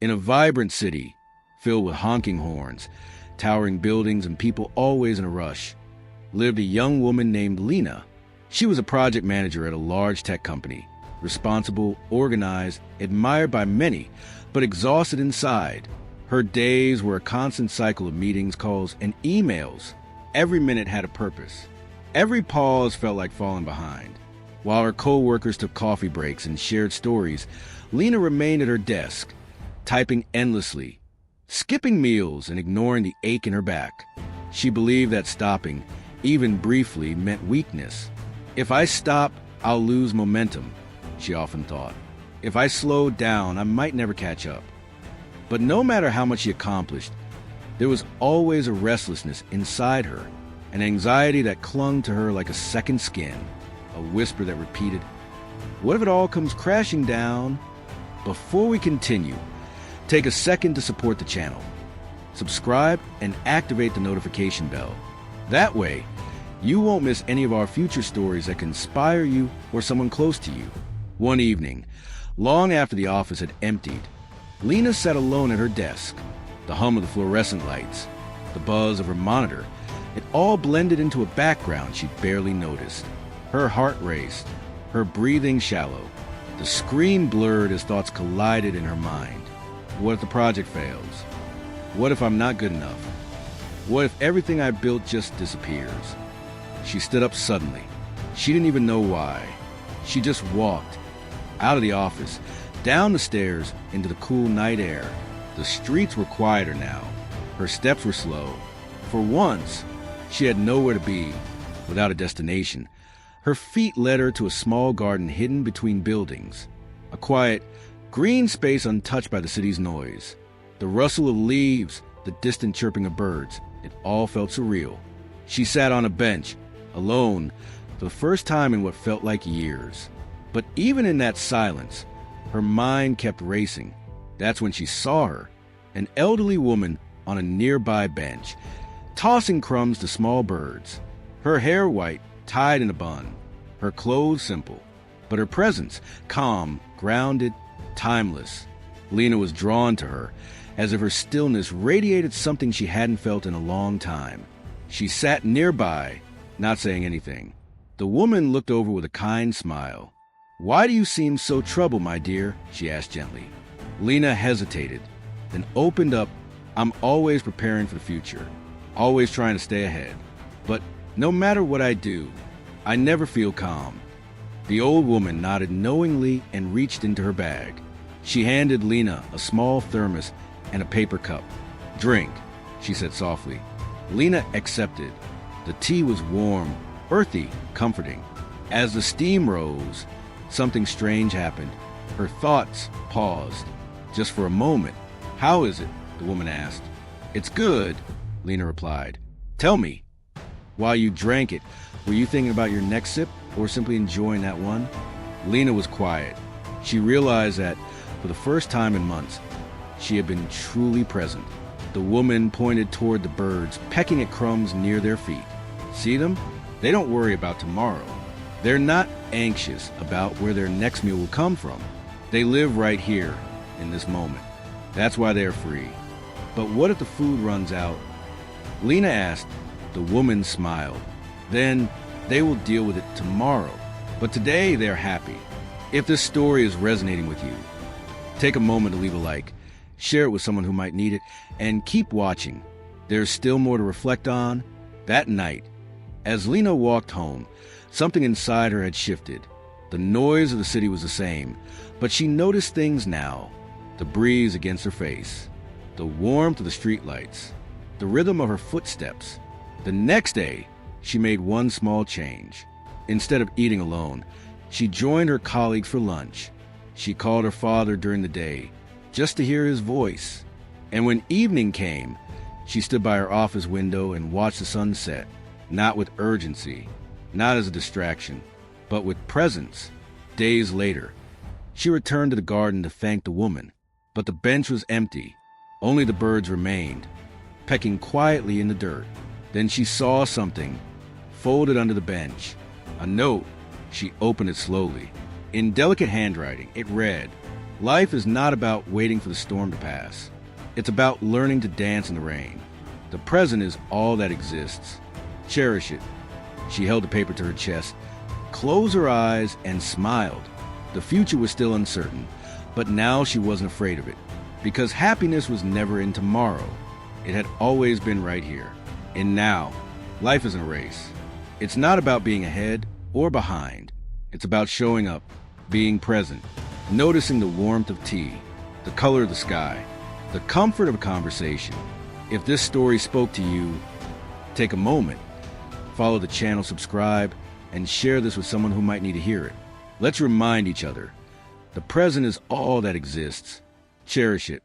In a vibrant city, filled with honking horns, towering buildings, and people always in a rush, lived a young woman named Lina. She was a project manager at a large tech company, responsible, organized, admired by many, but exhausted inside. Her days were a constant cycle of meetings, calls, and emails. Every minute had a purpose. Every pause felt like falling behind. While her co-workers took coffee breaks and shared stories, Lina remained at her desk, typing endlessly, skipping meals and ignoring the ache in her back. She believed that stopping, even briefly, meant weakness. If I stop, I'll lose momentum, she often thought. If I slowed down, I might never catch up. But no matter how much she accomplished, there was always a restlessness inside her, an anxiety that clung to her like a second skin, a whisper that repeated, "What if it all comes crashing down?" Before we continue, take a second to support the channel. Subscribe and activate the notification bell. That way, you won't miss any of our future stories that can inspire you or someone close to you. One evening, long after the office had emptied, Lina sat alone at her desk. The hum of the fluorescent lights, the buzz of her monitor, it all blended into a background she'd barely noticed. Her heart raced, her breathing shallow. The screen blurred as thoughts collided in her mind. What if the project fails? What if I'm not good enough? What if everything I built just disappears? She stood up suddenly. She didn't even know why. She just walked out of the office, down the stairs, into the cool night air. The streets were quieter now. Her steps were slow. For once, she had nowhere to be, without a destination. Her feet led her to a small garden hidden between buildings, a quiet, green space untouched by the city's noise. The rustle of leaves, the distant chirping of birds, it all felt surreal. She sat on a bench, alone, for the first time in what felt like years. But even in that silence, her mind kept racing. That's when she saw her, an elderly woman on a nearby bench, tossing crumbs to small birds. Her hair white, tied in a bun, her clothes simple, but her presence calm, grounded, timeless. Lina was drawn to her, as if her stillness radiated something she hadn't felt in a long time. She sat nearby, not saying anything. The woman looked over with a kind smile. "Why do you seem so troubled, my dear?" she asked gently. Lina hesitated, then opened up. "I'm always preparing for the future, always trying to stay ahead. But no matter what I do, I never feel calm." The old woman nodded knowingly and reached into her bag. She handed Lina a small thermos and a paper cup. "Drink," she said softly. Lina accepted. The tea was warm, earthy, comforting. As the steam rose, something strange happened. Her thoughts paused, just for a moment. "How is it?" the woman asked. "It's good," Lina replied. "Tell me." While you drank it, were you thinking about your next sip or simply enjoying that one? Lina was quiet. She realized that, for the first time in months, she had been truly present. The woman pointed toward the birds, pecking at crumbs near their feet. "See them? They don't worry about tomorrow. They're not anxious about where their next meal will come from. They live right here, in this moment. That's why they are free." "But what if the food runs out?" Lina asked. The woman smiled. "Then they will deal with it tomorrow. But today they're happy." If this story is resonating with you, take a moment to leave a like, share it with someone who might need it, and keep watching. There's still more to reflect on. That night, as Lina walked home, something inside her had shifted. The noise of the city was the same, but she noticed things now. The breeze against her face, the warmth of the streetlights, the rhythm of her footsteps. The next day, she made one small change. Instead of eating alone, she joined her colleagues for lunch. She called her father during the day, just to hear his voice. And when evening came, she stood by her office window and watched the sun set, not with urgency, not as a distraction, but with presence. Days later, she returned to the garden to thank the woman, but the bench was empty. Only the birds remained, pecking quietly in the dirt. Then she saw something folded under the bench, a note. She opened it slowly. In delicate handwriting, it read, Life is not about waiting for the storm to pass. It's about learning to dance in the rain. The present is all that exists. Cherish it. She held the paper to her chest, closed her eyes, and smiled. The future was still uncertain, but now she wasn't afraid of it, because happiness was never in tomorrow. It had always been right here. And now, life isn't a race. It's not about being ahead or behind. It's about showing up, being present, noticing the warmth of tea, the color of the sky, the comfort of a conversation. If this story spoke to you, take a moment, follow the channel, subscribe, and share this with someone who might need to hear it. Let's remind each other, the present is all that exists. Cherish it.